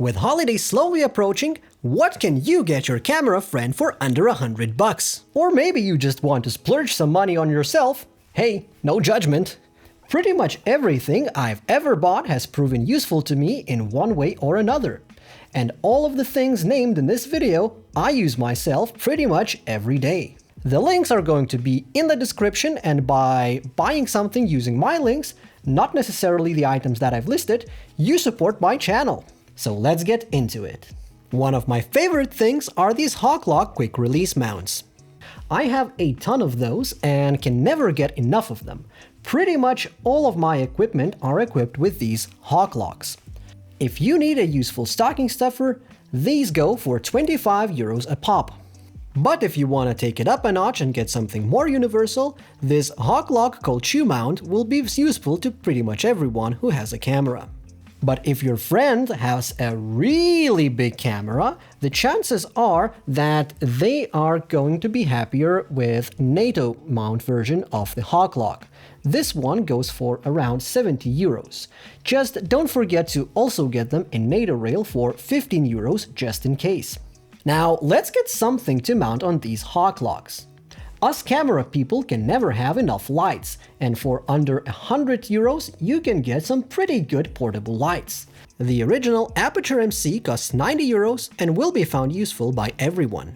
With holidays slowly approaching, what can you get your camera friend for under $100? Or maybe you just want to splurge some money on yourself. Hey, no judgment. Pretty much everything I've ever bought has proven useful to me in one way or another. And all of the things named in this video, I use myself pretty much every day. The links are going to be in the description, and by buying something using my links, not necessarily the items that I've listed, you support my channel. So let's get into it. One of my favorite things are these Hawklocks quick release mounts. I have a ton of those and can never get enough of them. Pretty much all of my equipment are equipped with these Hawklocks. If you need a useful stocking stuffer, these go for €25 a pop. But if you want to take it up a notch and get something more universal, this Hawklocks cold shoe mount will be useful to pretty much everyone who has a camera. But if your friend has a really big camera, the chances are that they are going to be happier with NATO mount version of the Hawklocks. This one goes for around €70. Just don't forget to also get them in NATO rail for €15 just in case. Now let's get something to mount on these Hawklocks. Us camera people can never have enough lights, and for under €100 you can get some pretty good portable lights. The original Aperture MC costs €90 and will be found useful by everyone.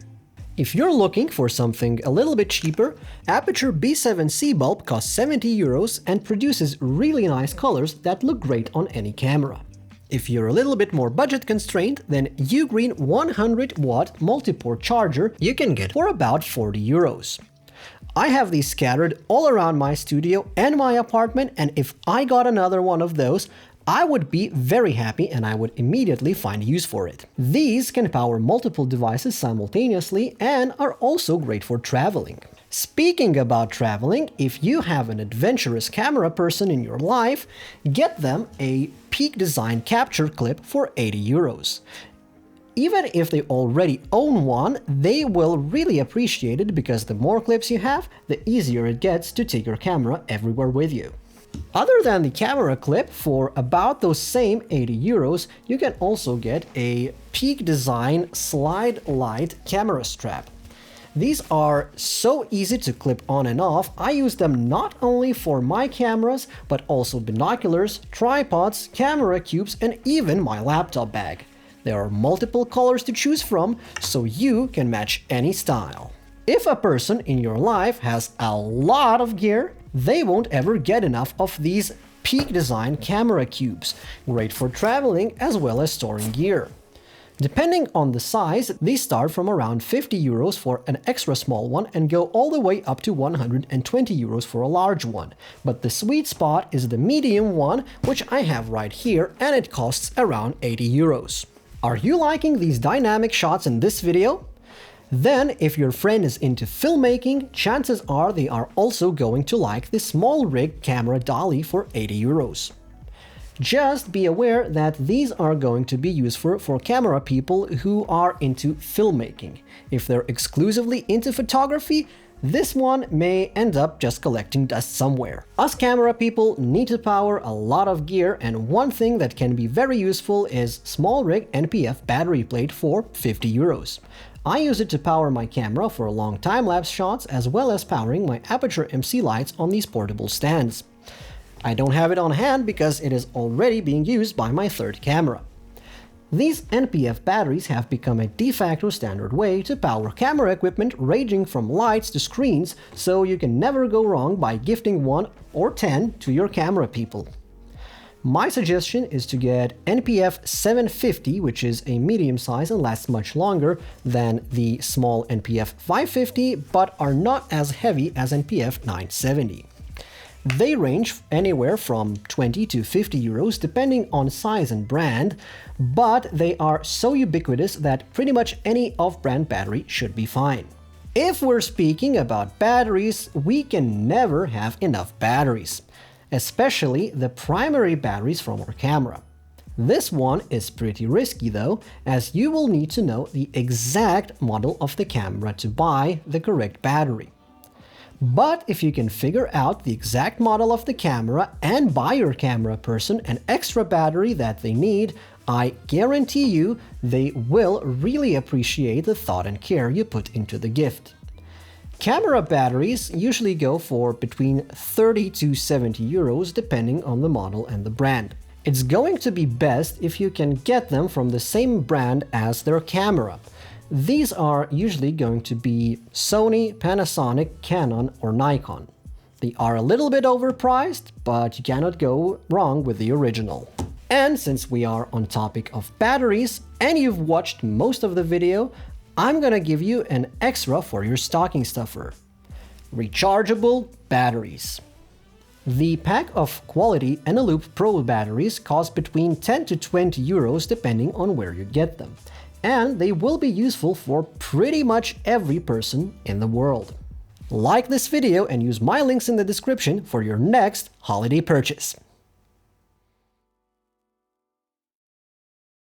If you're looking for something a little bit cheaper, Aperture B7C bulb costs €70 and produces really nice colors that look great on any camera. If you're a little bit more budget constrained, then Ugreen 100-watt multi-port charger you can get for about €40. I have these scattered all around my studio and my apartment, and if I got another one of those, I would be very happy and I would immediately find use for it. These can power multiple devices simultaneously and are also great for traveling. Speaking about traveling, if you have an adventurous camera person in your life, get them a Peak Design capture clip for €80. Even if they already own one, they will really appreciate it because the more clips you have, the easier it gets to take your camera everywhere with you. Other than the camera clip, for about those same €80, you can also get a Peak Design Slide Light camera strap. These are so easy to clip on and off. I use them not only for my cameras, but also binoculars, tripods, camera cubes, and even my laptop bag. There are multiple colors to choose from, so you can match any style. If a person in your life has a lot of gear, they won't ever get enough of these Peak Design camera cubes, great for traveling as well as storing gear. Depending on the size, these start from around €50 for an extra small one and go all the way up to €120 for a large one. But the sweet spot is the medium one, which I have right here, and it costs around €80. Are you liking these dynamic shots in this video? Then, if your friend is into filmmaking, chances are they are also going to like the small rig camera Dolly for €80. Just be aware that these are going to be useful for camera people who are into filmmaking. If they're exclusively into photography, this one may end up just collecting dust somewhere. Us camera people need to power a lot of gear, and one thing that can be very useful is small rig NPF battery plate for €50. I use it to power my camera for long time-lapse shots, as well as powering my Aperture MC lights on these portable stands. I don't have it on hand because it is already being used by my third camera. These NPF batteries have become a de facto standard way to power camera equipment ranging from lights to screens, so you can never go wrong by gifting 1 or 10 to your camera people. My suggestion is to get NPF 750, which is a medium size and lasts much longer than the small NPF 550, but are not as heavy as NPF 970. They range anywhere from €20 to €50 depending on size and brand, but they are so ubiquitous that pretty much any off-brand battery should be fine. If we're speaking about batteries, we can never have enough batteries, especially the primary batteries from our camera. This one is pretty risky though, as you will need to know the exact model of the camera to buy the correct battery. But if you can figure out the exact model of the camera and buy your camera person an extra battery that they need, I guarantee you they will really appreciate the thought and care you put into the gift. Camera batteries usually go for between 30 to 70 euros depending on the model and the brand. It's going to be best if you can get them from the same brand as their camera. These are usually going to be Sony, Panasonic, Canon, or Nikon. They are a little bit overpriced, but you cannot go wrong with the original. And since we are on topic of batteries and you've watched most of the video, I'm gonna give you an extra for your stocking stuffer. Rechargeable batteries. The pack of quality Eneloop Pro batteries cost between 10 to 20 euros depending on where you get them. And they will be useful for pretty much every person in the world. Like this video and use my links in the description for your next holiday purchase.